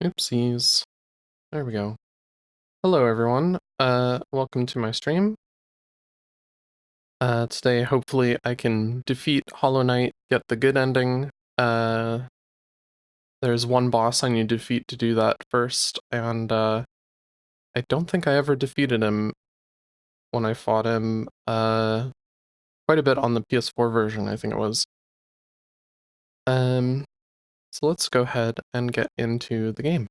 Oopsies. There we go. Hello everyone. Welcome to my stream. Today hopefully I can defeat Hollow Knight, get the good ending. There's one boss I need to defeat to do that first, and I don't think I ever defeated him when I fought him quite a bit on the PS4 version, I think it was. So let's go ahead and get into the game.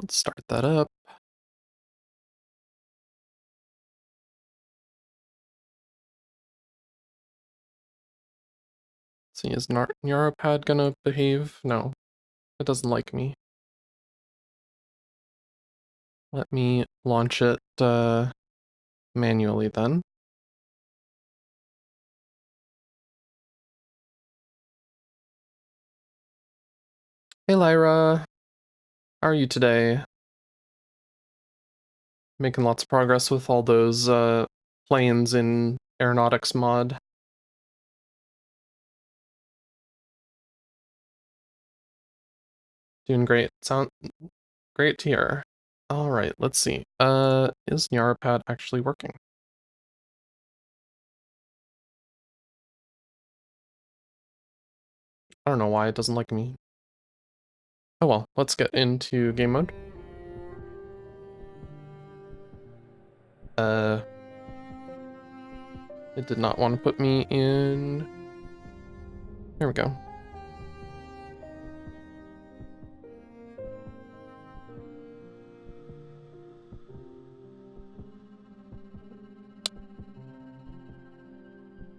Let's start that up. See, is Neuropad gonna behave? No, it doesn't like me. Let me launch it manually then. Hey Lyra, how are you today? Making lots of progress with all those planes in aeronautics mod. Doing great. Sound great to hear. Alright, let's see. Is Nyarapad actually working? I don't know why it doesn't like me. Oh well, let's get into game mode. It did not want to put me in... There we go.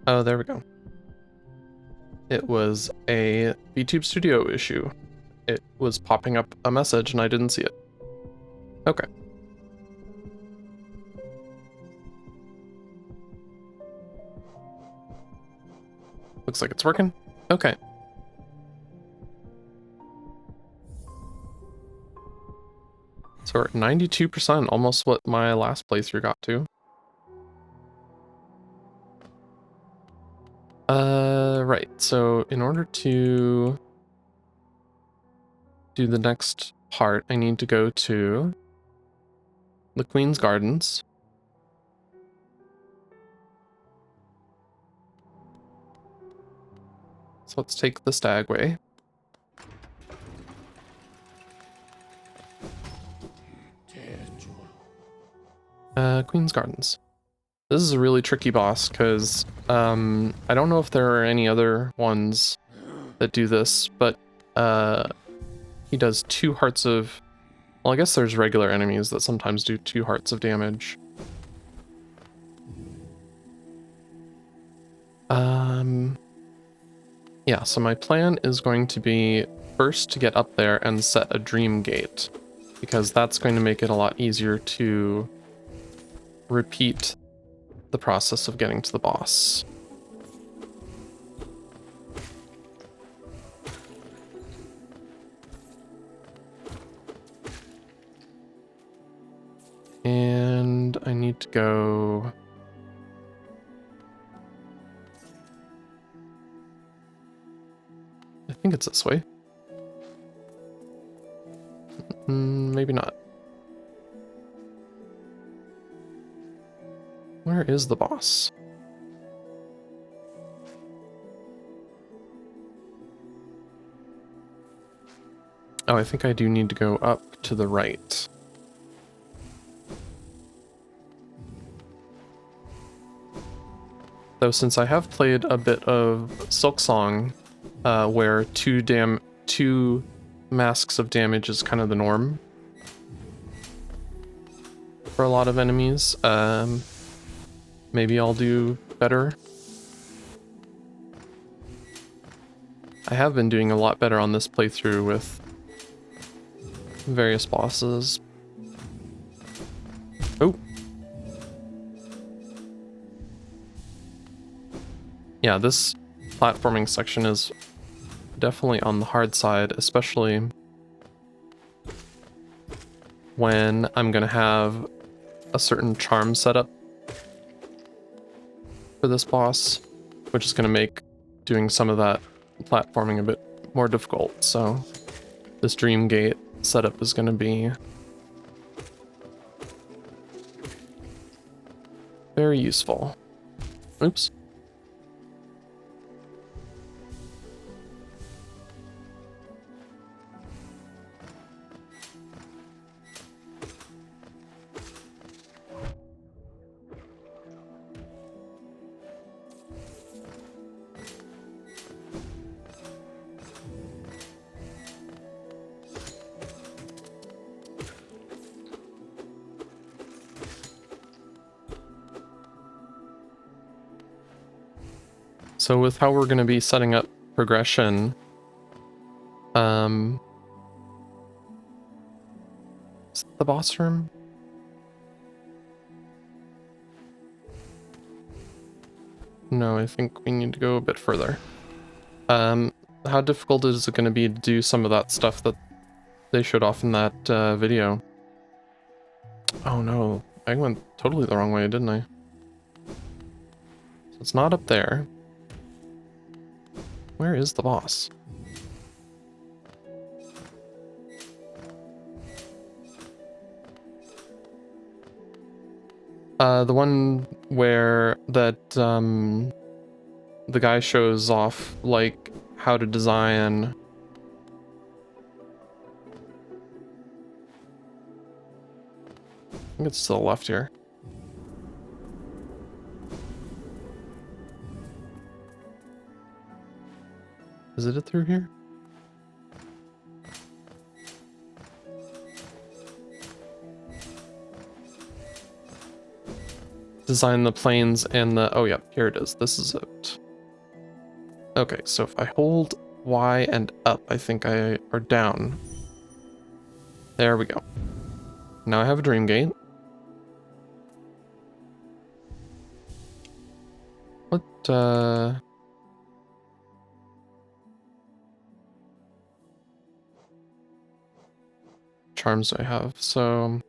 Oh, there we go. It was a VTube Studio issue. It was popping up a message and I didn't see it. Okay. Looks like it's working. Okay. So we're at 92%, almost what my last playthrough got to. Right, so in order to do the next part, I need to go to the Queen's Gardens. So let's take the Stagway. Queen's Gardens. This is a really tricky boss, because I don't know if there are any other ones that do this, but he does 2 hearts of... Well, I guess there's regular enemies that sometimes do 2 hearts of damage. Yeah, so my plan is going to be first to get up there and set a dream gate, because that's going to make it a lot easier to repeat the process of getting to the boss. And I need to go... I think it's this way. Maybe not. Where is the boss? Oh, I think I do need to go up to the right. Though since I have played a bit of Silksong, where 2 masks of damage is kind of the norm for a lot of enemies, maybe I'll do better. I have been doing a lot better on this playthrough with various bosses. Oh. Yeah, this platforming section is definitely on the hard side, especially when I'm gonna have a certain charm setup for this boss, which is gonna make doing some of that platforming a bit more difficult, so this Dream Gate setup is going to be very useful. Oops. So with how we're going to be setting up progression, is it the boss room? No, I think we need to go a bit further. How difficult is it going to be to do some of that stuff that they showed off in that video? Oh no, I went totally the wrong way, didn't I? So it's not up there. Where is the boss? The one where that the guy shows off like how to design I think it's to the left here. Is it through here? Design the planes and the... Oh, yeah, here it is. This is it. Okay, so if I hold Y and up, I think or down. There we go. Now I have a Dream Gate. What, charms do I have? So...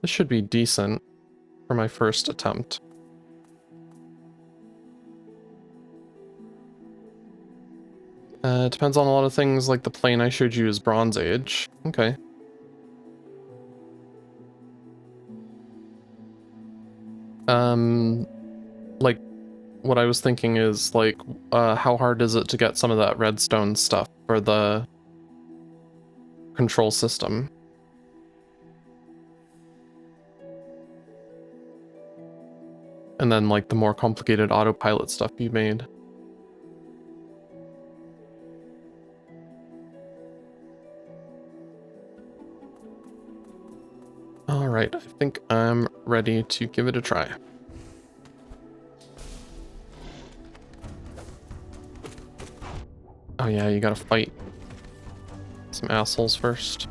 this should be decent for my first attempt. It depends on a lot of things, like the plane I showed you is Bronze Age. Okay. Like, what I was thinking is, like, how hard is it to get some of that redstone stuff for the control system? And then, like, the more complicated autopilot stuff you made. Alright, I think I'm ready to give it a try. Oh yeah, you gotta fight some assholes first.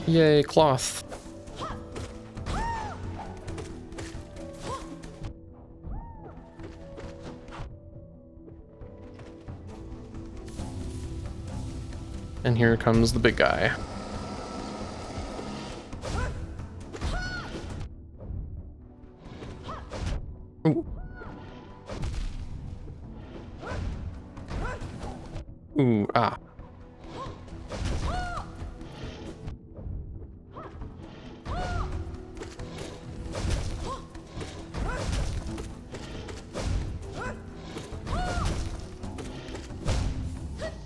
Yay, cloth. And here comes the big guy. Ooh. Ooh, ah.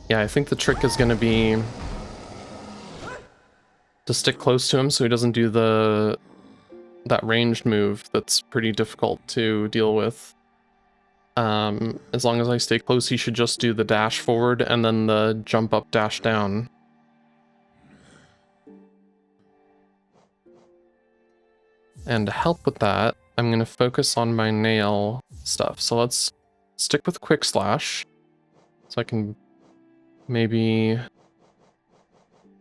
Yeah, I think the trick is going to be to stick close to him so he doesn't do that ranged move that's pretty difficult to deal with. As long as I stay close, he should just do the dash forward and then the jump up, dash down. And to help with that, I'm going to focus on my nail stuff. So let's stick with Quick Slash so I can maybe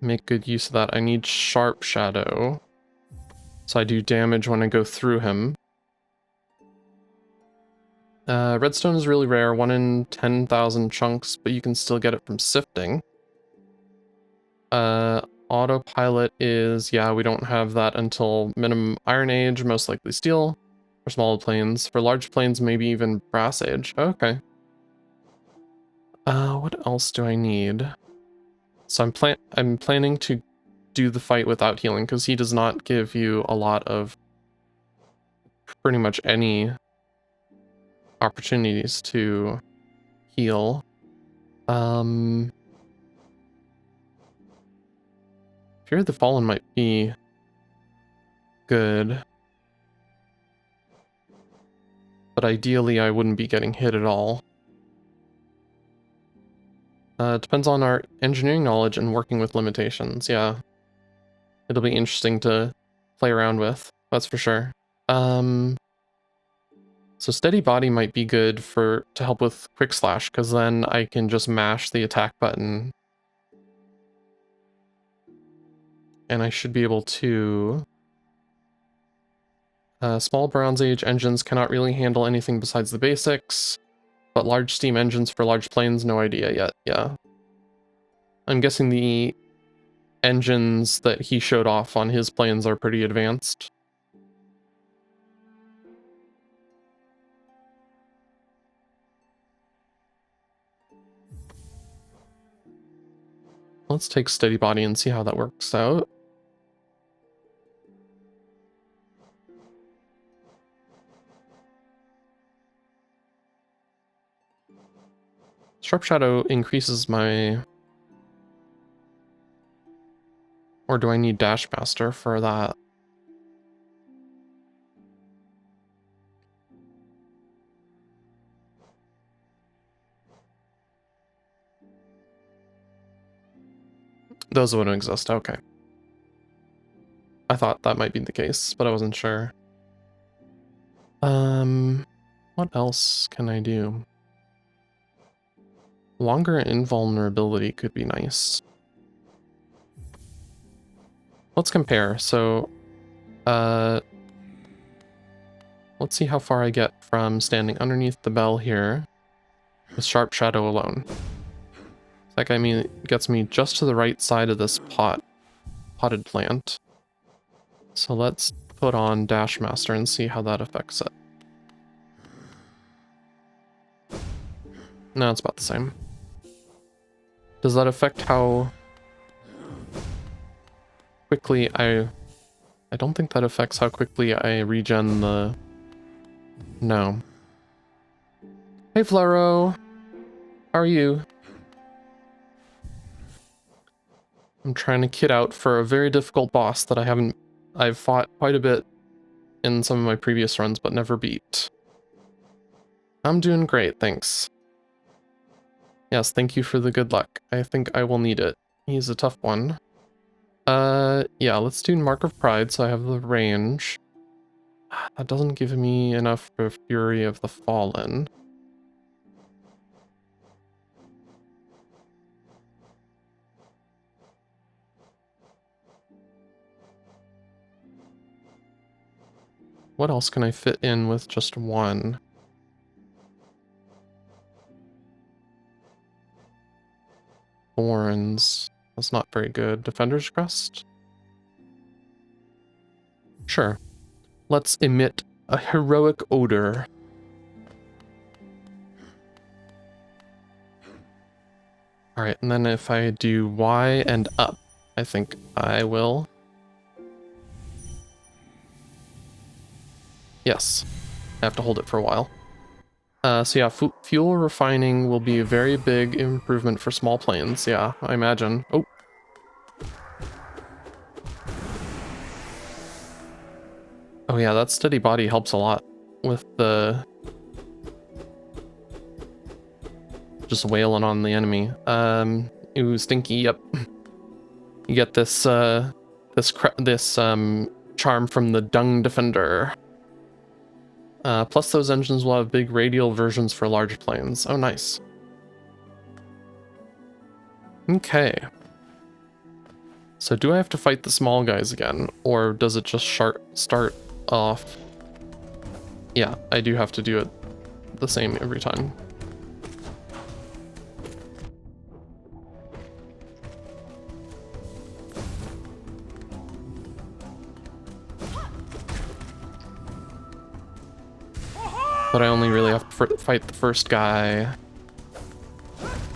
make good use of that. I need Sharp Shadow so I do damage when I go through him. Redstone is really rare, 1 in 10,000 chunks, but you can still get it from sifting. Autopilot is, yeah, we don't have that until minimum Iron Age, most likely Steel. For small planes. For large planes, maybe even Brass Age. Okay. What else do I need? So I'm planning to do the fight without healing, because he does not give you a lot of pretty much any opportunities to heal. Fear of the Fallen might be good. But ideally I wouldn't be getting hit at all. It depends on our engineering knowledge and working with limitations, yeah. It'll be interesting to play around with, that's for sure. So steady body might be good to help with quick slash, because then I can just mash the attack button. And I should be able to... small Bronze Age engines cannot really handle anything besides the basics, but large steam engines for large planes, no idea yet, yeah. I'm guessing the engines that he showed off on his planes are pretty advanced. Let's take steady body and see how that works out. Sharp Shadow increases my... Or do I need Dash Master for that? Those wouldn't exist, okay. I thought that might be the case, but I wasn't sure. What else can I do? Longer invulnerability could be nice. Let's compare. So, let's see how far I get from standing underneath the bell here with Sharp Shadow alone. That guy gets me just to the right side of this potted plant. So let's put on Dash Master and see how that affects it. No, it's about the same. Does that affect how quickly I don't think that affects how quickly I regen the... No. Hey, Floro. How are you? I'm trying to kit out for a very difficult boss that I've fought quite a bit in some of my previous runs, but never beat. I'm doing great, thanks. Yes, thank you for the good luck. I think I will need it. He's a tough one. Yeah, let's do Mark of Pride so I have the range. That doesn't give me enough for Fury of the Fallen. What else can I fit in with just one? Thorns. That's not very good. Defender's Crest? Sure. Let's emit a heroic odor. Alright, and then if I do Y and up, I think I will. Yes. I have to hold it for a while. So yeah, fuel refining will be a very big improvement for small planes. Yeah, I imagine. Oh. Oh yeah, that steady body helps a lot with the... just wailing on the enemy. Ooh, Stinky, yep. You get this, this charm from the Dung Defender. Plus those engines will have big radial versions for large planes. Oh, nice. Okay. So do I have to fight the small guys again? Or does it just start off? Yeah, I do have to do it the same every time. But I only really have to fight the first guy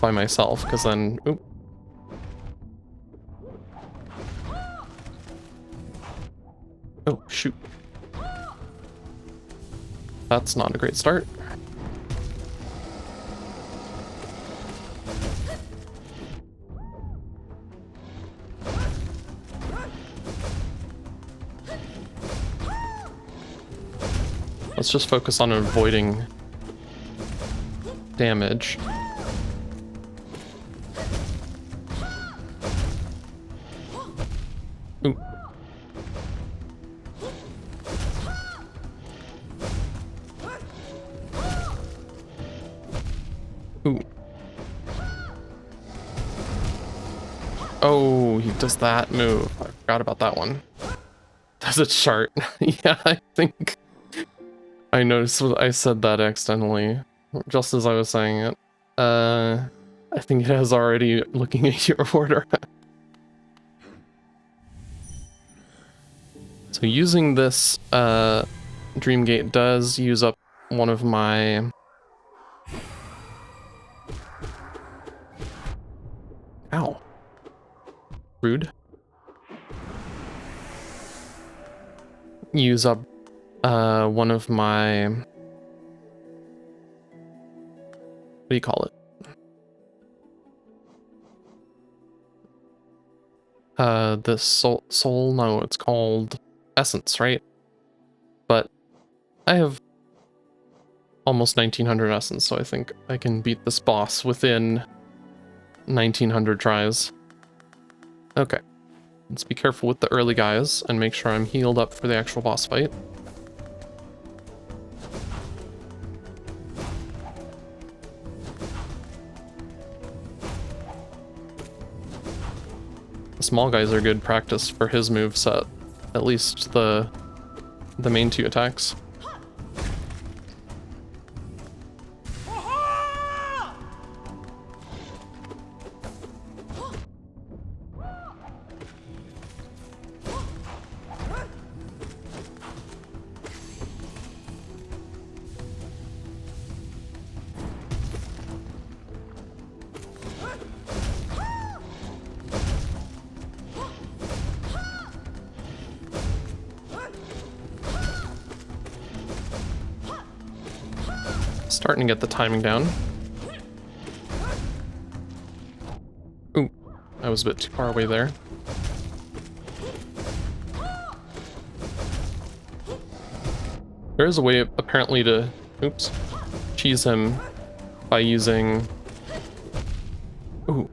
by myself, because then... Oop. Oh, shoot. That's not a great start. Let's just focus on avoiding damage. Ooh. Ooh. Oh, he does that move. I forgot about that one. Does it chart? Yeah, I think I noticed I said that accidentally, just as I was saying it. I think it has already looking at your order. So using this Dreamgate does use up one of my... Ow. Rude. Use up one of my... What do you call it? The soul, no, it's called essence, right? But I have almost 1900 essence, so I think I can beat this boss within 1900 tries. Okay. Let's be careful with the early guys and make sure I'm healed up for the actual boss fight. The small guys are good practice for his moveset, at least the main two attacks. Starting to get the timing down. Ooh, I was a bit too far away there. There is a way, apparently, to, oops, cheese him by using... Ooh.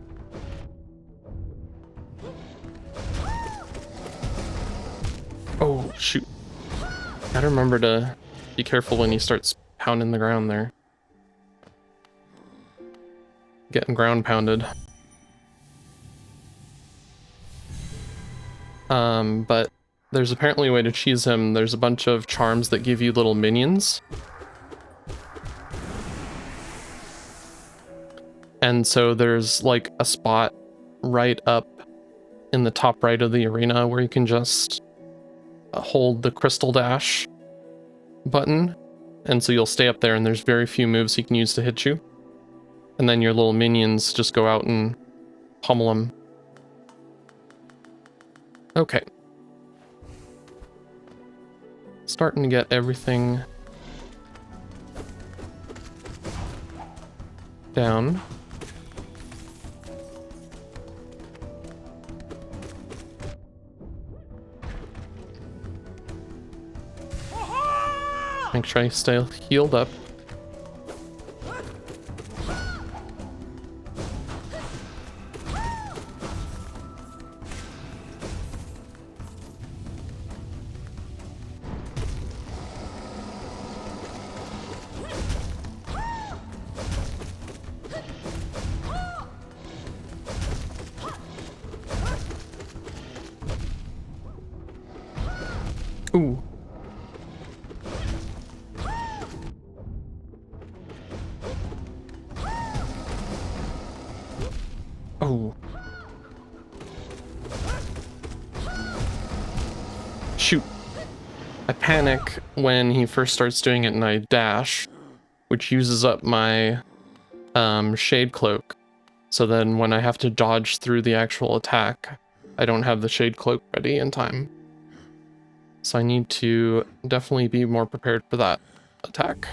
Oh, shoot. Gotta remember to be careful when he starts pounding the ground there. Getting ground pounded. But there's apparently a way to cheese him. There's a bunch of charms that give you little minions. And so there's like a spot right up in the top right of the arena where you can just hold the crystal dash button. And so you'll stay up there and there's very few moves he can use to hit you. And then your little minions just go out and pummel him. Okay. Starting to get everything down. Make sure I stay healed up. Ooh. Oh. Shoot. I panic when he first starts doing it and I dash. which uses up my shade cloak. So then when I have to dodge through the actual attack, I don't have the shade cloak ready in time. So I need to definitely be more prepared for that attack.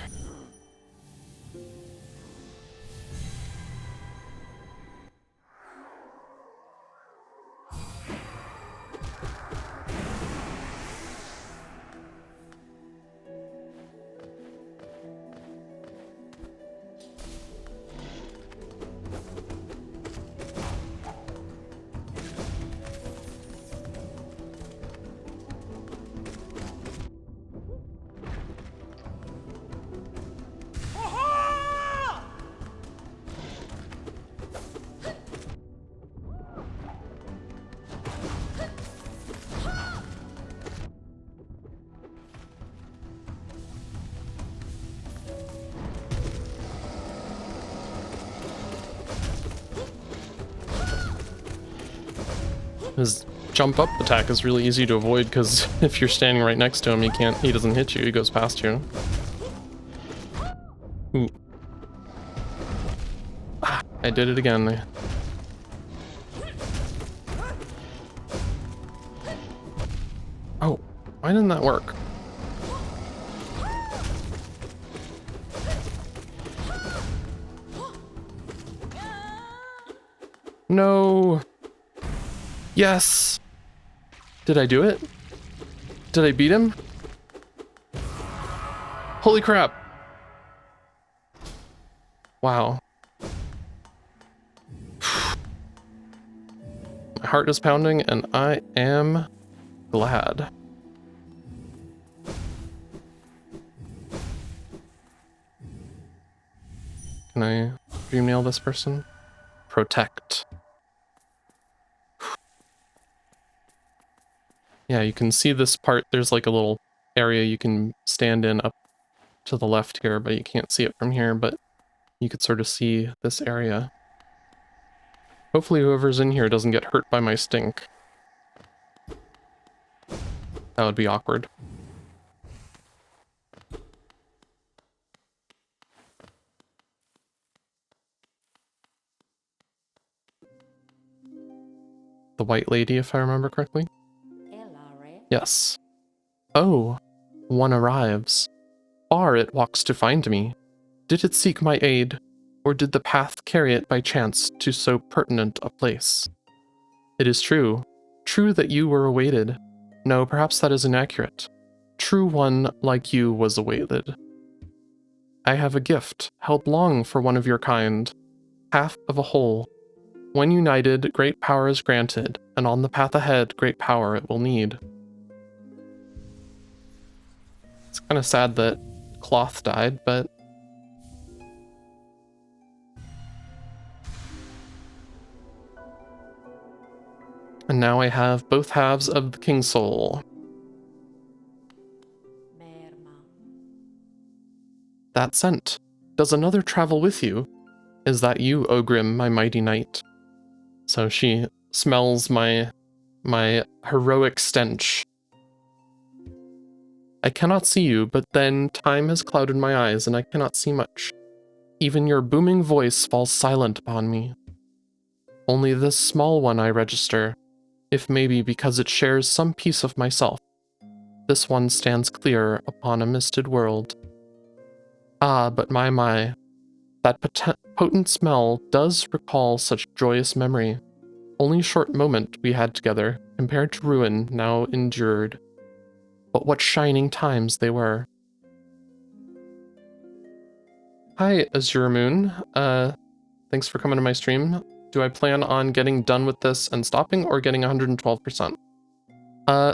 His jump up attack is really easy to avoid because if you're standing right next to him, he doesn't hit you, he goes past you. Ooh. Ah, I did it again. Oh, why didn't that work? No. Yes. Did I do it? Did I beat him? Holy crap. Wow. My heart is pounding and I am glad. Can I dream nail this person? Protect. Yeah, you can see this part. There's like a little area you can stand in up to the left here, but you can't see it from here, but you could sort of see this area. Hopefully whoever's in here doesn't get hurt by my stink. That would be awkward. The white lady, if I remember correctly? Yes. Oh, one arrives. Far it walks to find me. Did it seek my aid, or did the path carry it by chance to so pertinent a place? It is true. True that you were awaited. No, perhaps that is inaccurate. True one like you was awaited. I have a gift, held long for one of your kind. Half of a whole. When united, great power is granted, and on the path ahead, great power it will need. It's kind of sad that Cloth died, but... And now I have both halves of the King Soul. That scent. Does another travel with you? Is that you, Ogrim, my mighty knight? So she smells my heroic stench. I cannot see you, but then time has clouded my eyes and I cannot see much. Even your booming voice falls silent upon me. Only this small one I register, if maybe because it shares some piece of myself. This one stands clear upon a misted world. Ah, but my, that potent smell does recall such joyous memory. Only a short moment we had together, compared to ruin now endured. But what shining times they were. Hi, Azure Moon. Thanks for coming to my stream. Do I plan on getting done with this and stopping, or getting 112%?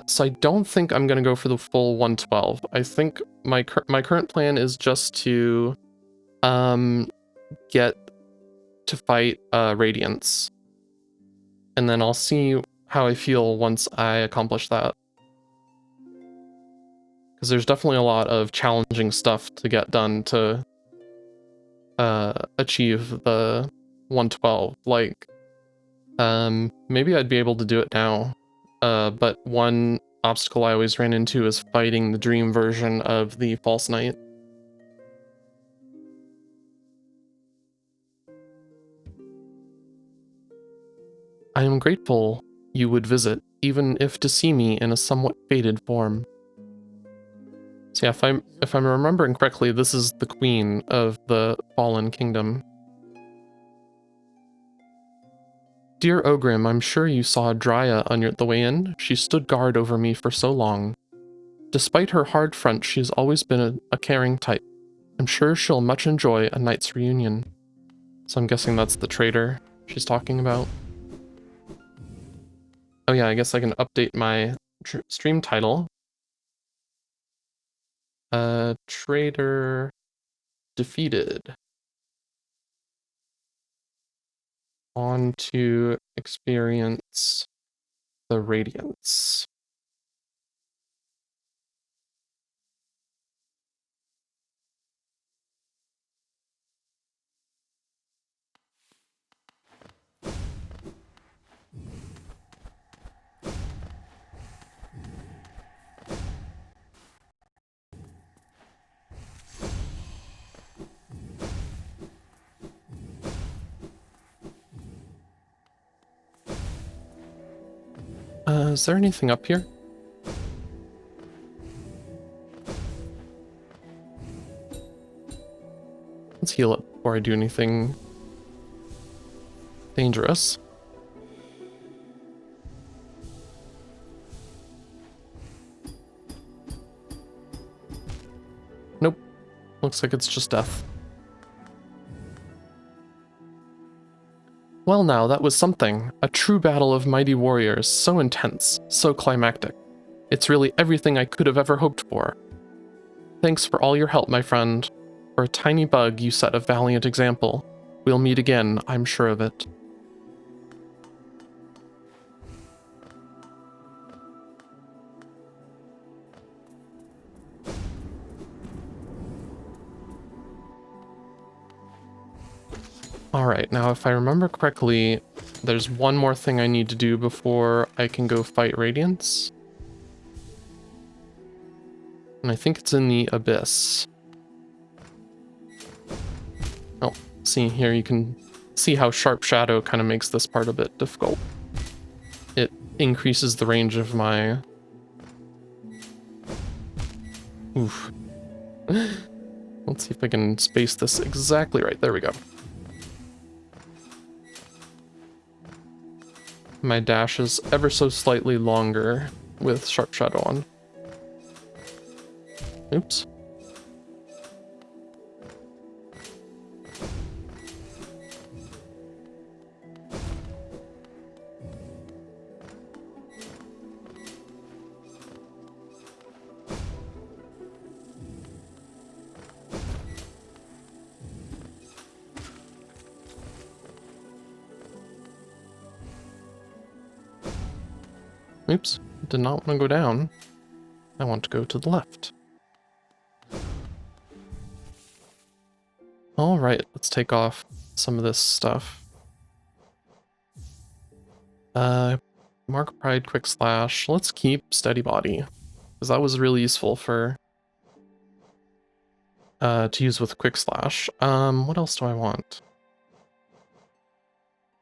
So I don't think I'm gonna go for the full 112. I think my current plan is just to get to fight Radiance. And then I'll see how I feel once I accomplish that. Because there's definitely a lot of challenging stuff to get done to achieve the 112. Like, maybe I'd be able to do it now. But one obstacle I always ran into is fighting the dream version of the False Knight. I am grateful you would visit, even if to see me in a somewhat faded form. So yeah, if I'm remembering correctly, this is the queen of the fallen kingdom. Dear Ogrim, I'm sure you saw Drya on the way in. She stood guard over me for so long. Despite her hard front, she has always been a caring type. I'm sure she'll much enjoy a knight's reunion. So I'm guessing that's the traitor she's talking about. Oh yeah, I guess I can update my stream title. Traitor defeated. On to experience the Radiance. Is there anything up here? Let's heal it before I do anything dangerous. Nope. Looks like it's just death. Well now, that was something. A true battle of mighty warriors, so intense, so climactic. It's really everything I could have ever hoped for. Thanks for all your help, my friend. For a tiny bug, you set a valiant example. We'll meet again, I'm sure of it. Alright, now if I remember correctly, there's one more thing I need to do before I can go fight Radiance. And I think it's in the Abyss. Oh, see here you can see how Sharp Shadow kind of makes this part a bit difficult. It increases the range of my... Oof. Let's see if I can space this exactly right. There we go. My dash is ever so slightly longer with Sharp Shadow on. Oops. Oops, did not want to go down. I want to go to the left. Alright, let's take off some of this stuff. Mark Pride, Quick Slash. Let's keep Steady Body, because that was really useful for to use with Quick Slash. What else do I want?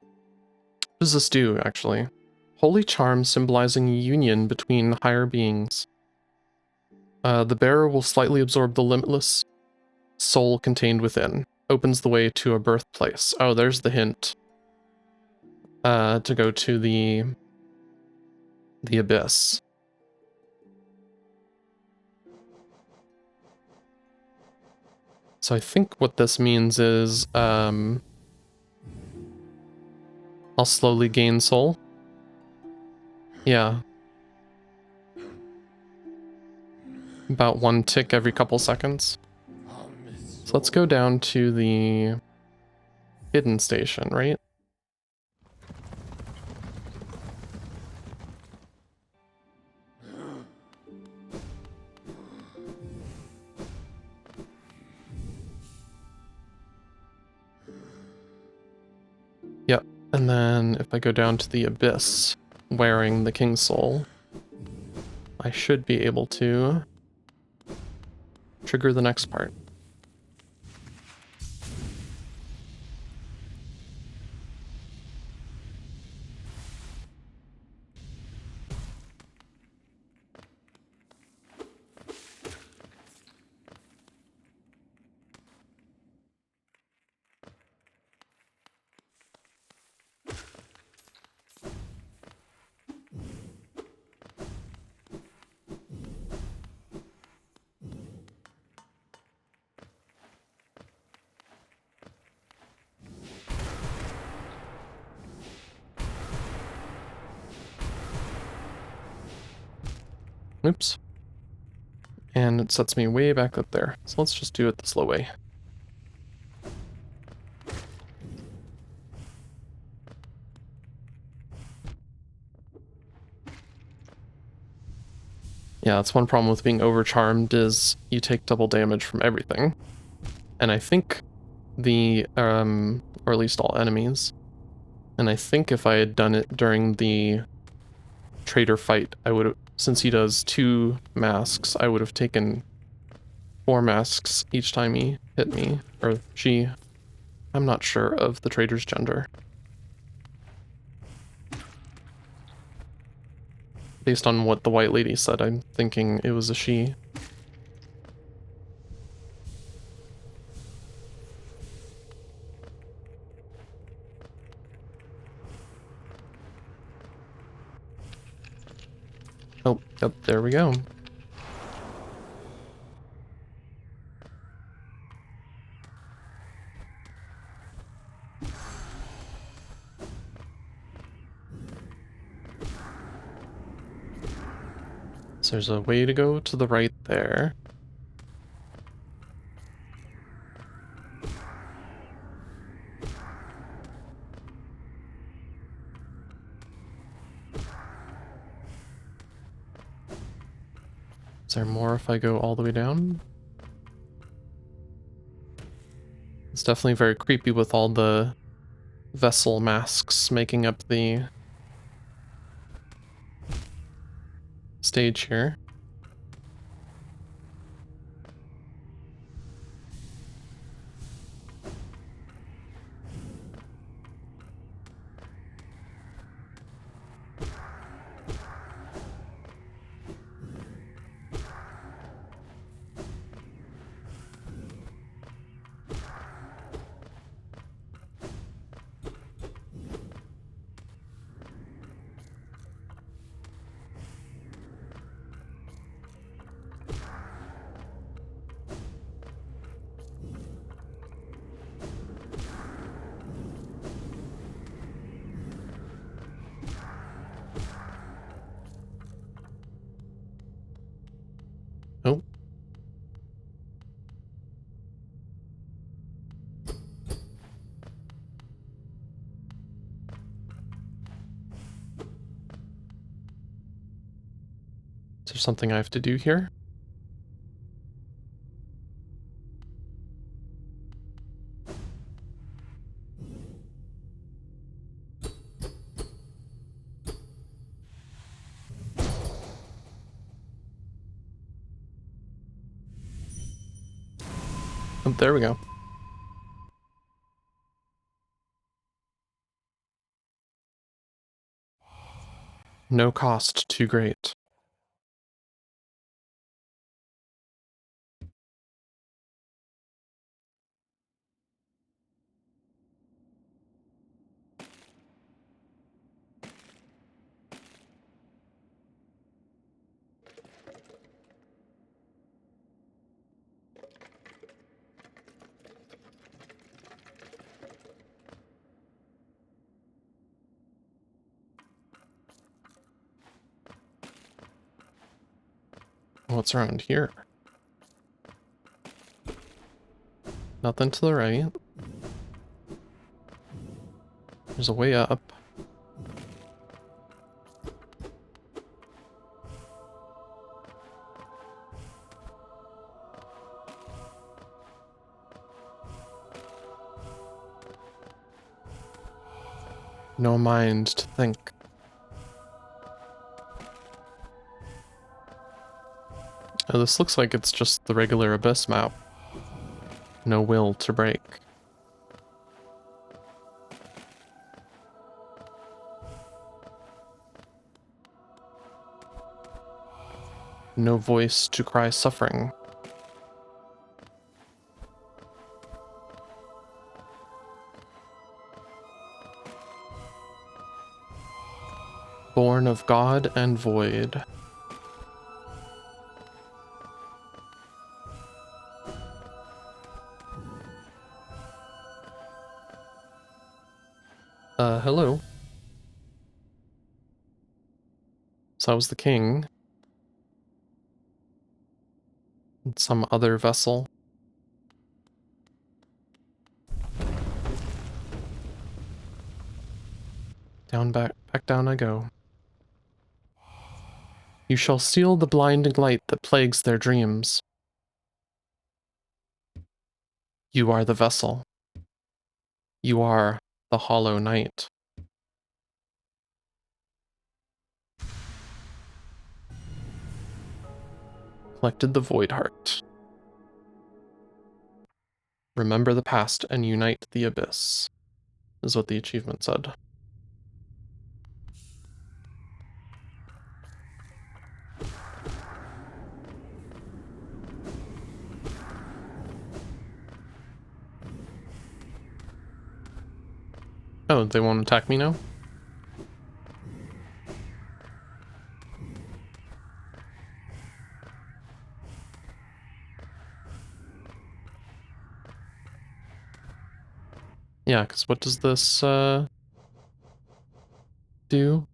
What does this do, actually? Holy Charm symbolizing union between higher beings. The bearer will slightly absorb the limitless soul contained within. Opens the way to a birthplace. Oh, there's the hint. To go to the Abyss. So I think what this means is, I'll slowly gain soul. Yeah. About 1 tick every couple seconds. So let's go down to the hidden station, right? Yep, and then if I go down to the Abyss, wearing the King's Soul, I should be able to trigger the next part. Oops. And it sets me way back up there. So let's just do it the slow way. Yeah, that's one problem with being overcharmed is you take double damage from everything. And I think or at least all enemies. And I think if I had done it during the traitor fight, I would have, since he does 2 masks, I would have taken 4 masks each time he hit me, or she. I'm not sure of the traitor's gender. Based on what the white lady said, I'm thinking it was a she. Oh, yep, there we go. So there's a way to go to the right there. Is there more if I go all the way down? It's definitely very creepy with all the vessel masks making up the stage here. Oh. Is there something I have to do here? Oh, there we go. No cost too great. What's around here? Nothing to the right. There's a way up. No mind to think. Oh, this looks like it's just the regular Abyss map. No will to break. No voice to cry suffering. Born of God and void. Hello. So I was the king. And some other vessel. Back down I go. You shall seal the blinding light that plagues their dreams. You are the vessel. You are the hollow knight. Collected the void heart. Remember the past and unite the abyss, is what the achievement said. Oh, they won't attack me now? Yeah, because what does this, do?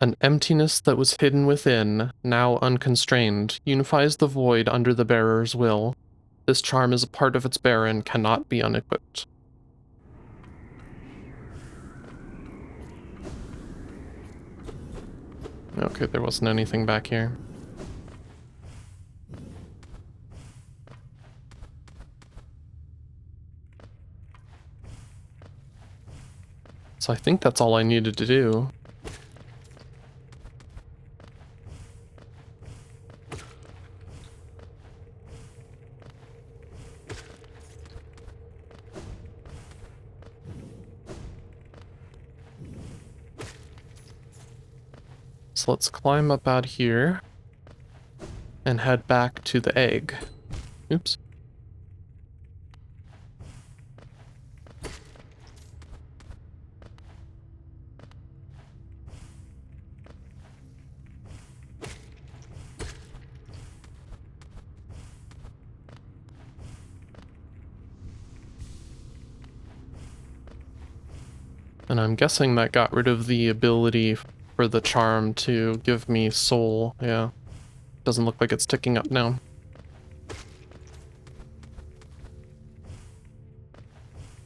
An emptiness that was hidden within, now unconstrained, unifies the void under the bearer's will. This charm is a part of its bearer and cannot be unequipped. Okay, there wasn't anything back here. So I think that's all I needed to do. So let's climb up out here and head back to the egg. Oops. And I'm guessing that got rid of the ability for the charm to give me soul. Yeah. Doesn't look like it's ticking up now.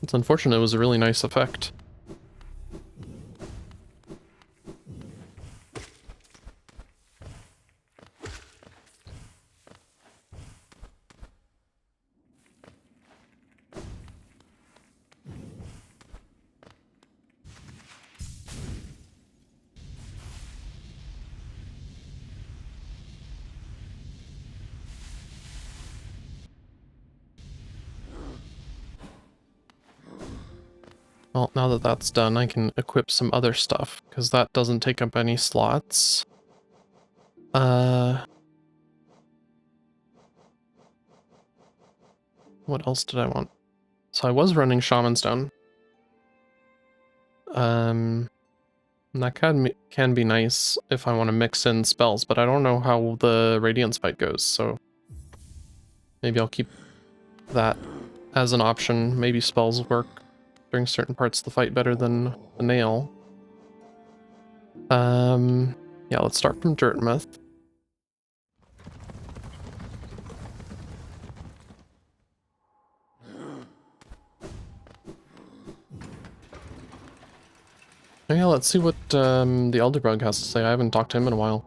It's unfortunate, it was a really nice effect. Well, now that that's done, I can equip some other stuff, because that doesn't take up any slots. What else did I want? So I was running Shaman's Stone. That can be nice if I want to mix in spells, but I don't know how the Radiance fight goes, so maybe I'll keep that as an option. Maybe spells work during certain parts of the fight better than the nail. Yeah, let's start from Dirtmouth. Oh yeah, let's see what the Elderbug has to say. I haven't talked to him in a while.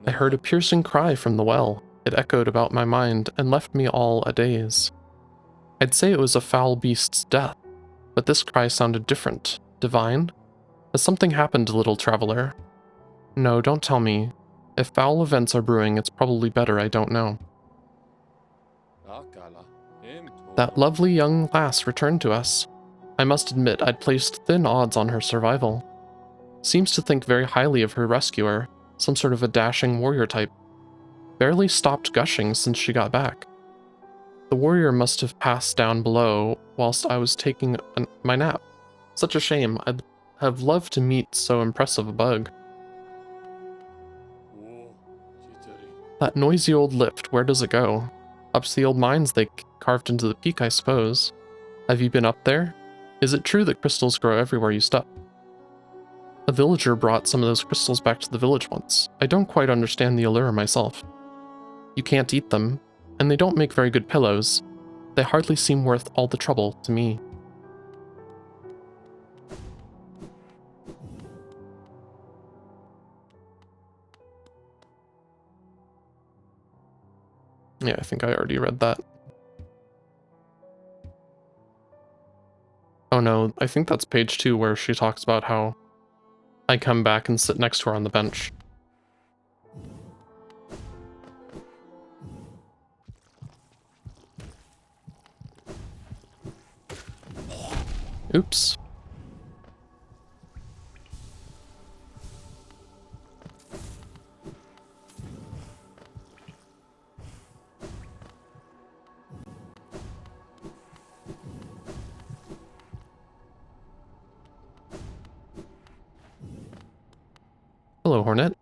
I heard a piercing cry from the well. It echoed about my mind and left me all a-daze. I'd say it was a foul beast's death, but this cry sounded different. Divine? Has something happened, little traveler? No, don't tell me. If foul events are brewing, it's probably better I don't know. That lovely young lass returned to us. I must admit, I'd placed thin odds on her survival. Seems to think very highly of her rescuer, some sort of a dashing warrior type. Barely stopped gushing since she got back. The warrior must have passed down below whilst I was taking my nap. Such a shame. I'd have loved to meet so impressive a bug. That noisy old lift, where does it go? Up to the old mines they carved into the peak, I suppose. Have you been up there? Is it true that crystals grow everywhere you step? A villager brought some of those crystals back to the village once. I don't quite understand the allure myself. You can't eat them, and they don't make very good pillows. They hardly seem worth all the trouble to me. Yeah, I think I already read that. Oh no, I think that's page 2 where she talks about how I come back and sit next to her on the bench. Oops. Hello, Hornet.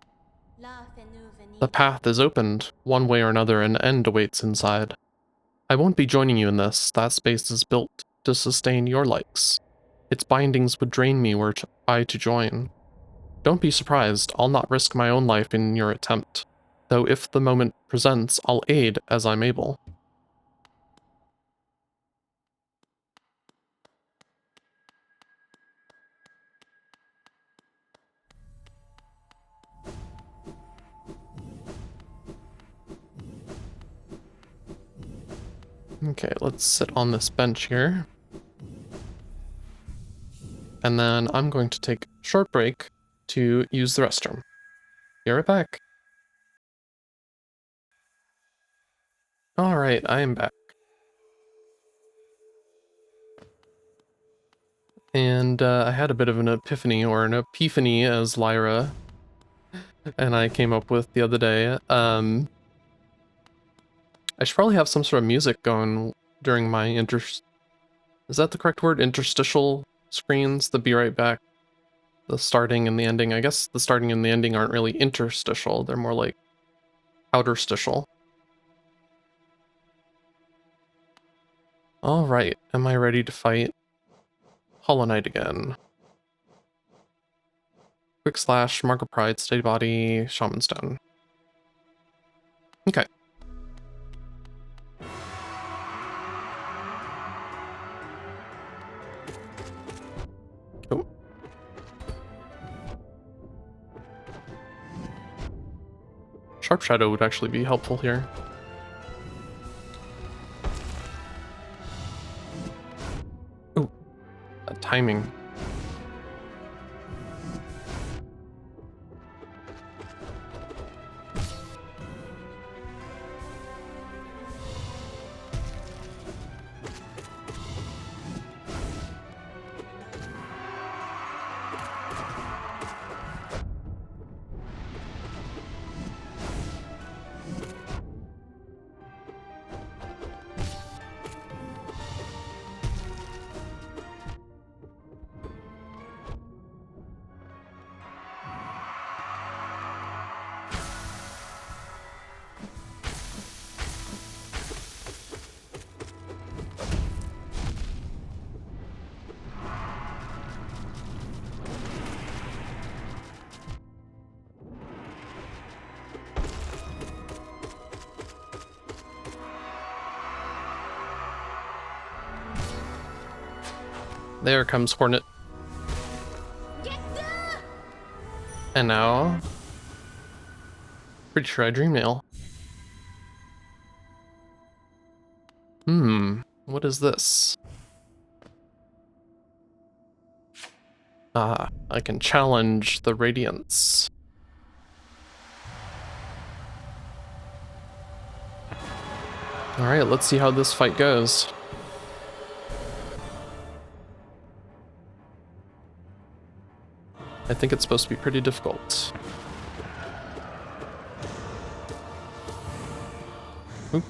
The path is opened. One way or another, an end awaits inside. I won't be joining you in this. That space is built to sustain your likes. Its bindings would drain me were I to join. Don't be surprised, I'll not risk my own life in your attempt. Though if the moment presents, I'll aid as I'm able. Okay, let's sit on this bench here. And then I'm going to take a short break to use the restroom. Be right back. Alright, I am back. And I had a bit of an epiphany, or an epiphany as Lyra and I came up with the other day. I should probably have some sort of music going during my is that the correct word? Interstitial screens, the be right back, the starting and the ending. I guess the starting and the ending aren't really interstitial, they're more like outerstitial. Alright, am I ready to fight Hollow Knight again? Quick Slash, Mark of Pride, Steady Body, Shaman Stone. Okay. Oh. Sharp Shadow would actually be helpful here. Ooh, that timing. There comes Hornet. And now, pretty sure I dream nail. What is this? Ah, I can challenge the Radiance. Alright, let's see how this fight goes. I think it's supposed to be pretty difficult. Oop.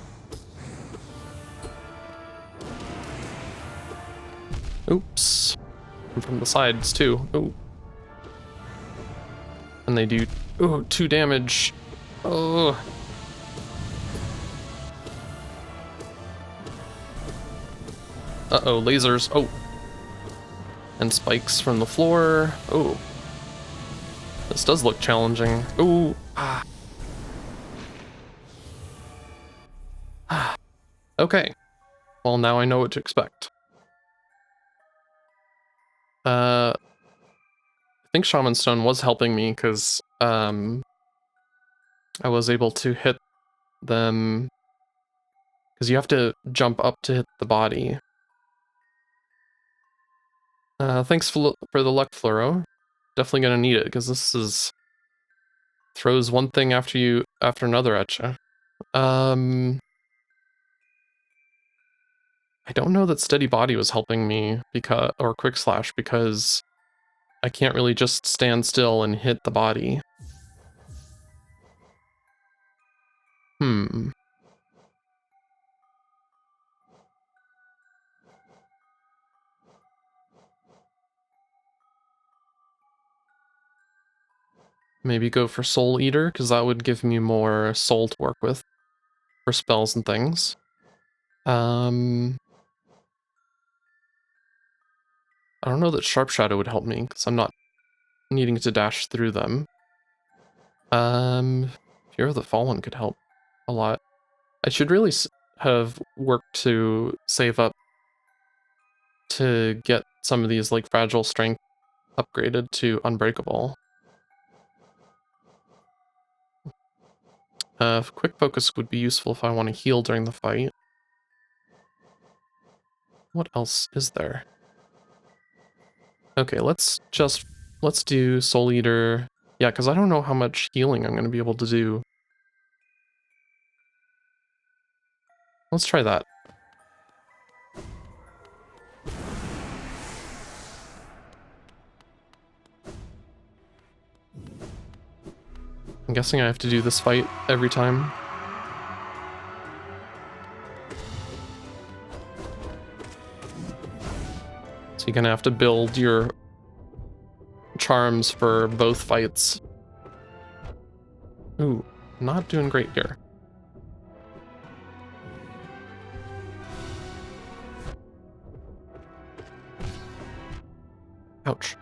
Oops. And from the sides too. Ooh. And they do 2 damage. Oh. Uh-oh, lasers. Oh. And spikes from the floor. Oh. This does look challenging. Ooh. Okay. Well, now I know what to expect. I think Shaman Stone was helping me because I was able to hit them because you have to jump up to hit the body. Thanks for the luck, Fluoro. Definitely gonna need it because this is throws one thing after another at you. I don't know that Steady Body was helping me or Quick Slash because I can't really just stand still and hit the body. Maybe go for Soul Eater, because that would give me more soul to work with for spells and things. I don't know that Sharp Shadow would help me, because I'm not needing to dash through them. Fear of the Fallen could help a lot. I should really have worked to save up to get some of these, like, Fragile Strength upgraded to Unbreakable. Quick Focus would be useful if I want to heal during the fight. What else is there? Okay, let's do Soul Eater. Yeah, because I don't know how much healing I'm going to be able to do. Let's try that. I'm guessing I have to do this fight every time. So you're going to have to build your charms for both fights. Ooh, not doing great here. Ouch.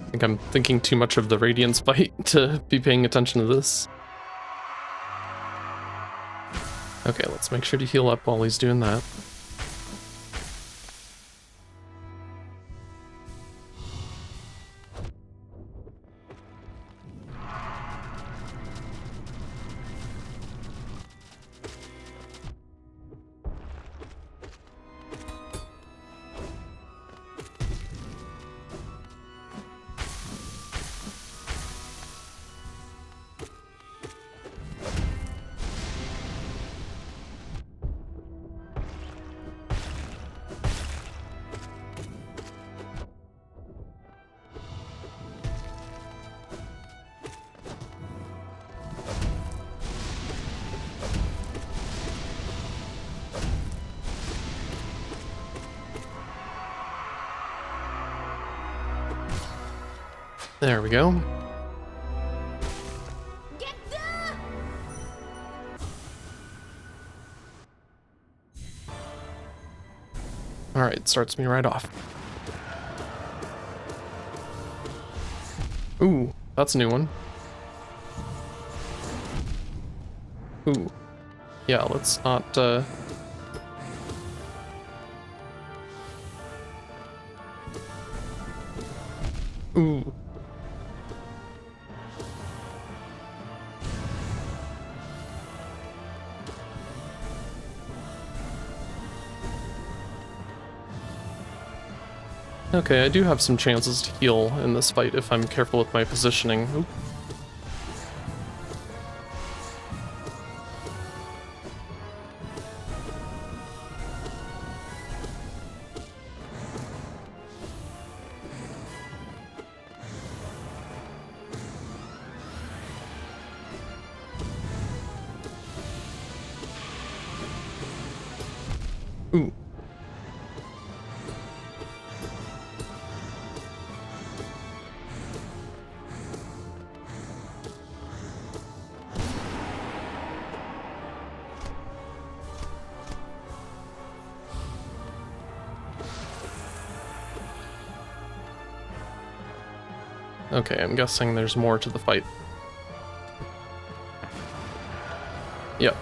I think I'm thinking too much of the Radiance fight to be paying attention to this. Okay, let's make sure to heal up while he's doing that. There we go. Alright, starts me right off. Ooh, that's a new one. Ooh. Yeah, let's not, Ooh. Okay, I do have some chances to heal in this fight if I'm careful with my positioning. Oop. Okay, I'm guessing there's more to the fight. Yep.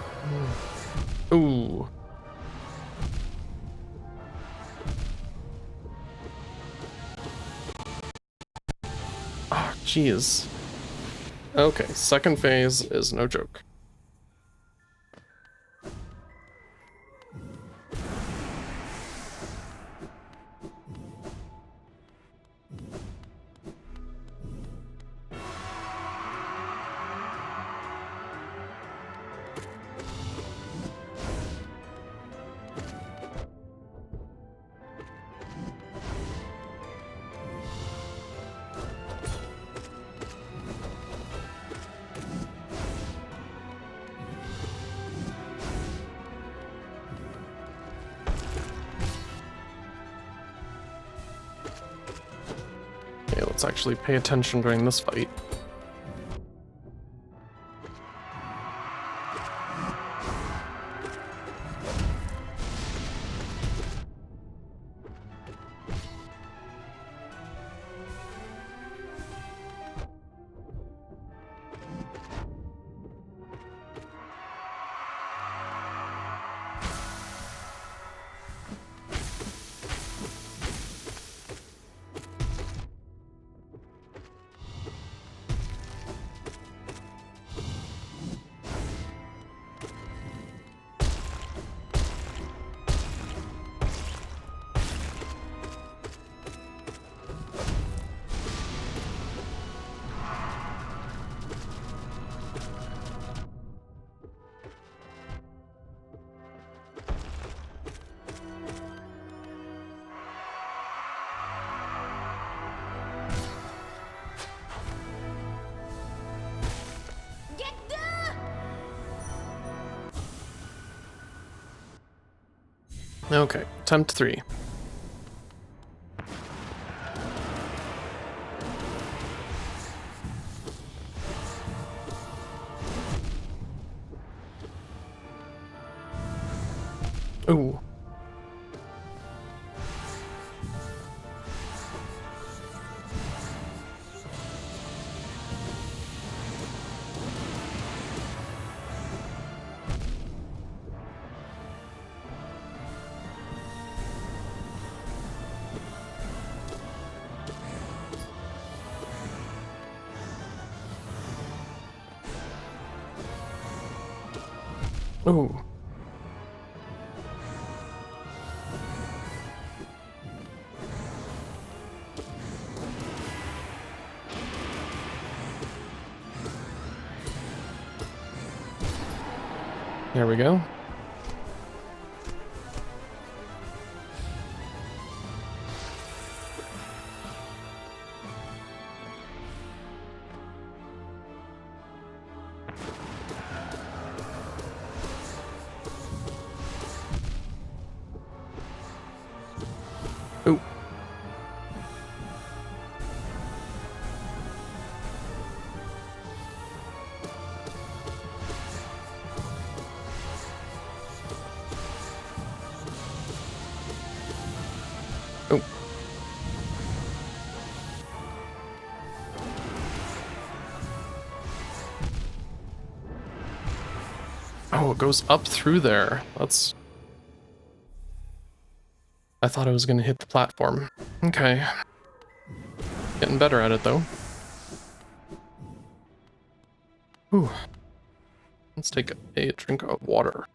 Ooh. Ah, jeez. Okay, second phase is no joke. Okay, let's actually pay attention during this fight. Okay, attempt 3. Ooh. Ooh. There we go. Ooh. Ooh. Oh, it goes up through there. That's... I thought I was gonna hit the platform. Okay. Getting better at it, though. Ooh. Let's take a drink of water.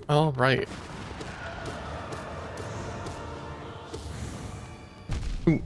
Oh, right. Ooh.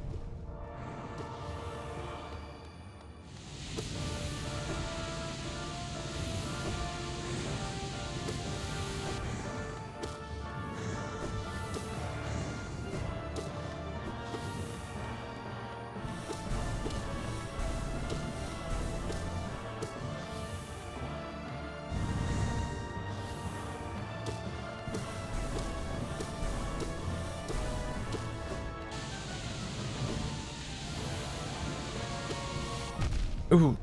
Ooh.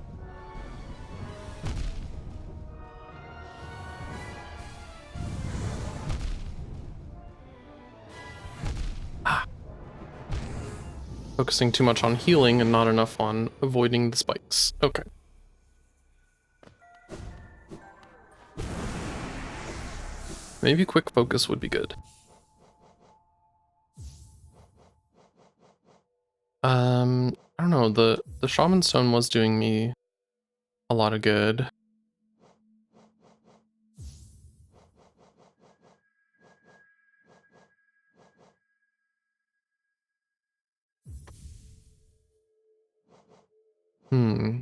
Ah. Focusing too much on healing and not enough on avoiding the spikes. Okay. Maybe quick focus would be good. I don't know, the Shaman Stone was doing me a lot of good. Hmm.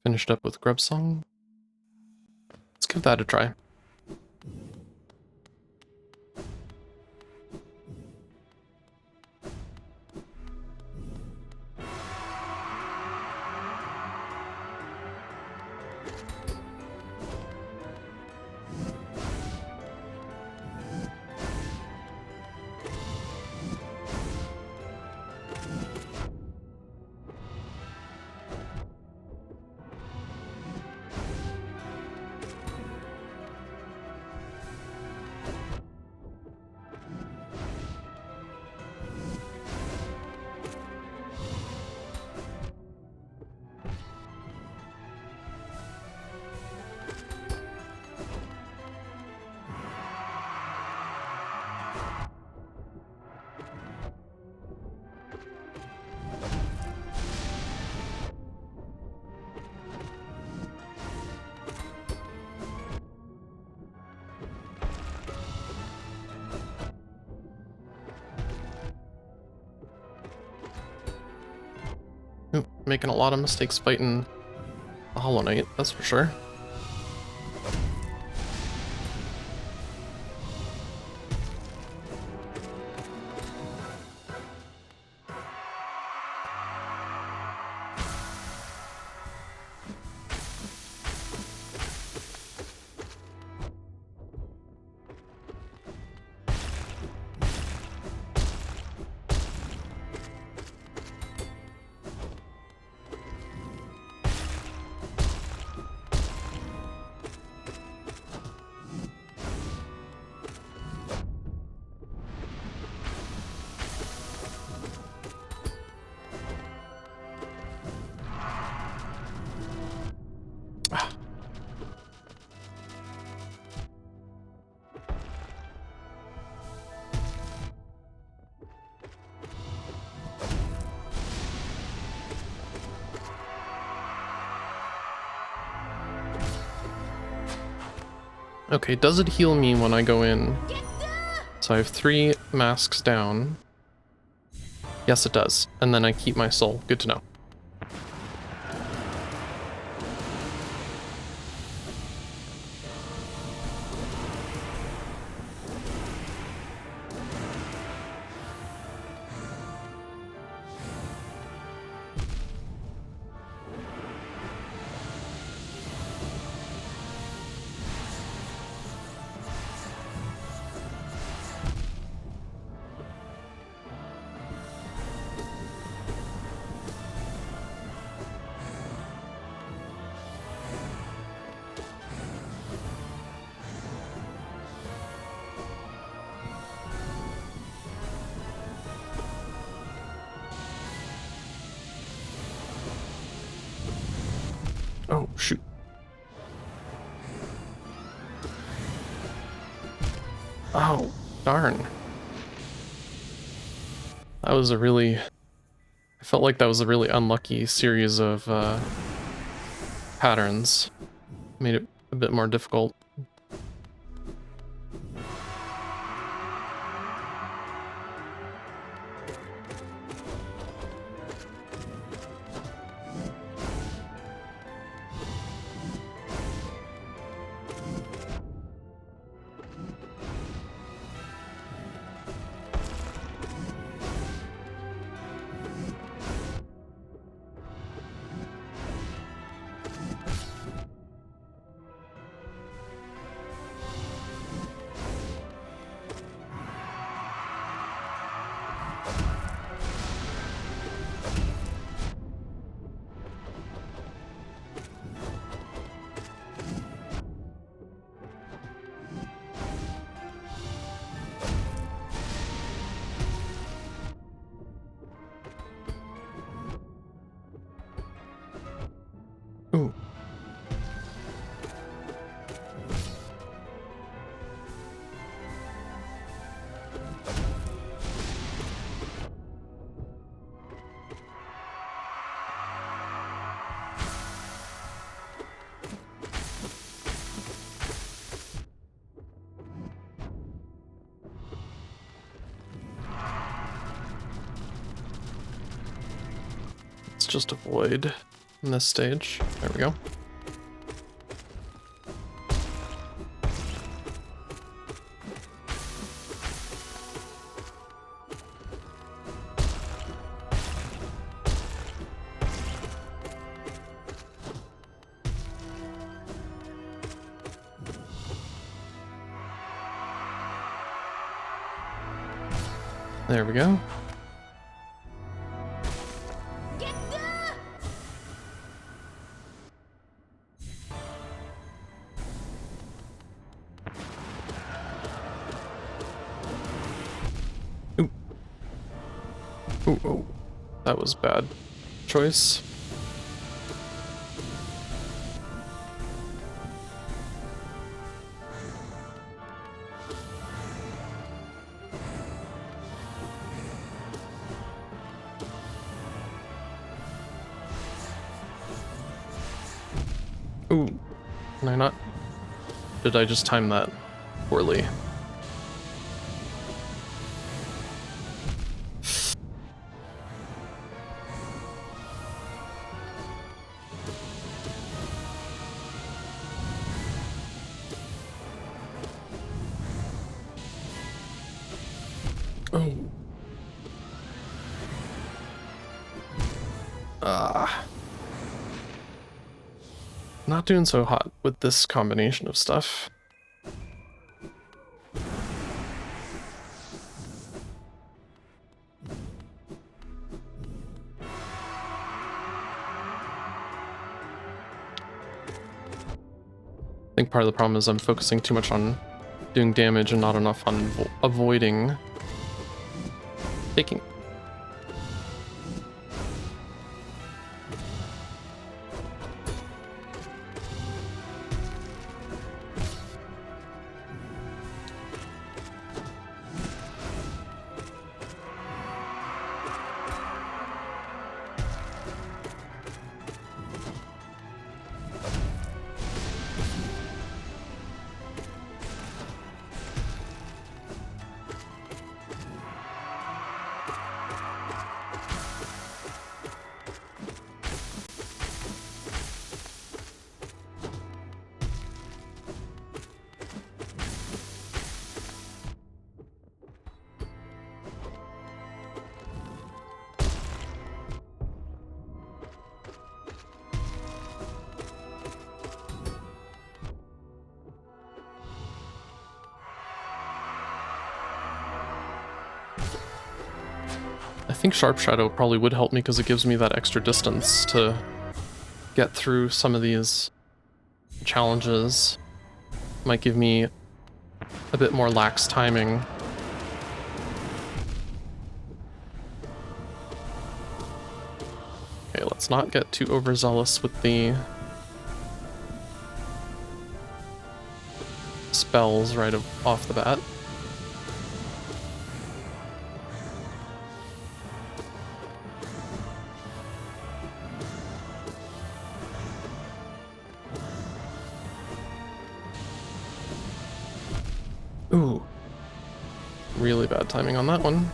Finished up with Grub Song. Let's give that a try. Ooh, making a lot of mistakes fighting the Hollow Knight, that's for sure. Okay, does it heal me when I go in? So I have 3 masks down. Yes, it does. And then I keep my soul. Good to know. Oh, shoot. Oh, darn. That was a really... I I felt like that was a really unlucky series of patterns. Made it a bit more difficult. Ooh. Let's just avoid in this stage. There we go. There we go. Ooh. Ooh, oh. That was bad choice. Ooh, can I not? Did I just time that poorly? Oh. Not doing so hot with this combination of stuff. I think part of the problem is I'm focusing too much on doing damage and not enough on avoiding taking. I think Sharp Shadow probably would help me because it gives me that extra distance to get through some of these challenges. Might give me a bit more lax timing. Okay, let's not get too overzealous with the spells right off the bat. Really bad timing on that one.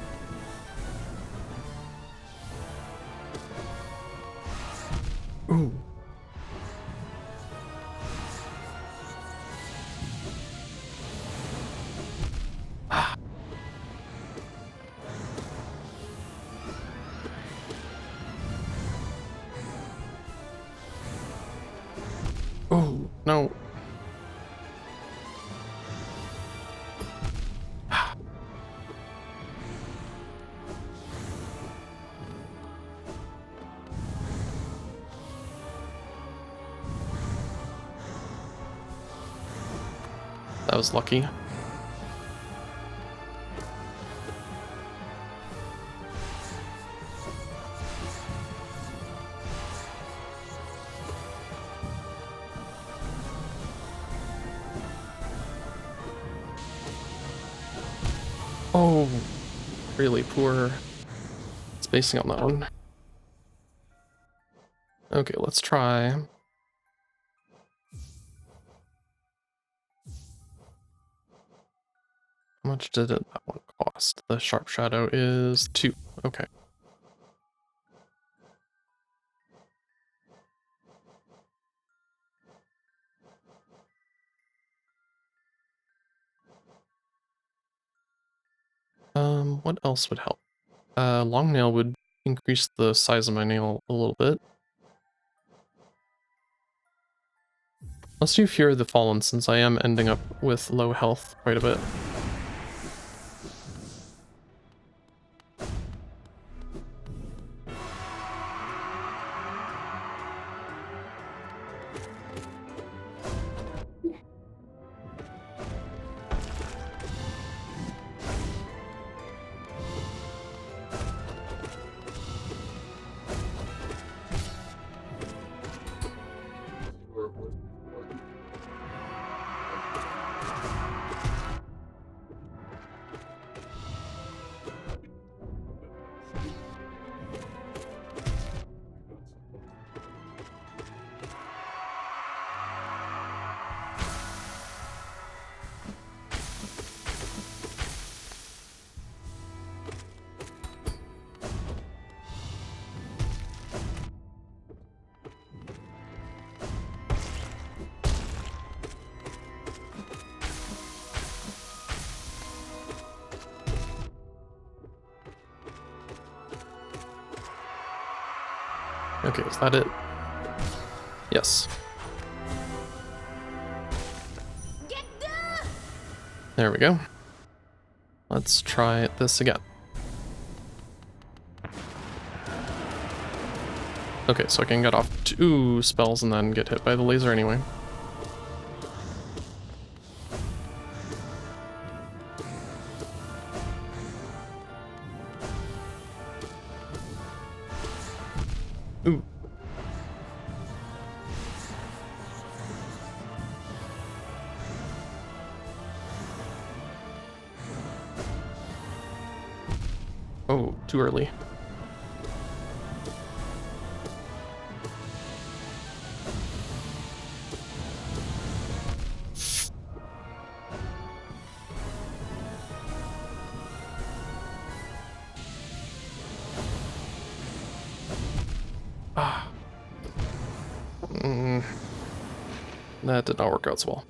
Ooh. Ah. Oh, no. That was lucky. Oh, really poor spacing on that one. Okay, let's try. How much did that one cost? The sharp shadow is 2. Okay. What else would help? Long nail would increase the size of my nail a little bit. Let's do Fear of the Fallen since I am ending up with low health quite a bit. Okay, is that it? Yes. There we go. Let's try this again. Okay, so I can get off 2 spells and then get hit by the laser anyway. Ooh. Oh, too early. Ah. That did not work out so well.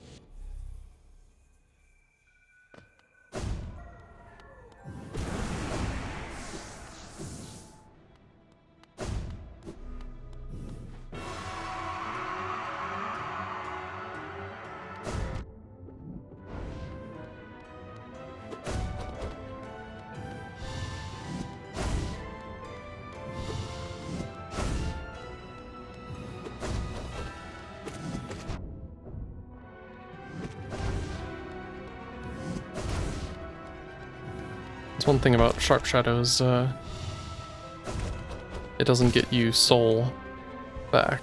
That's one thing about Sharp Shadows, it doesn't get you soul back.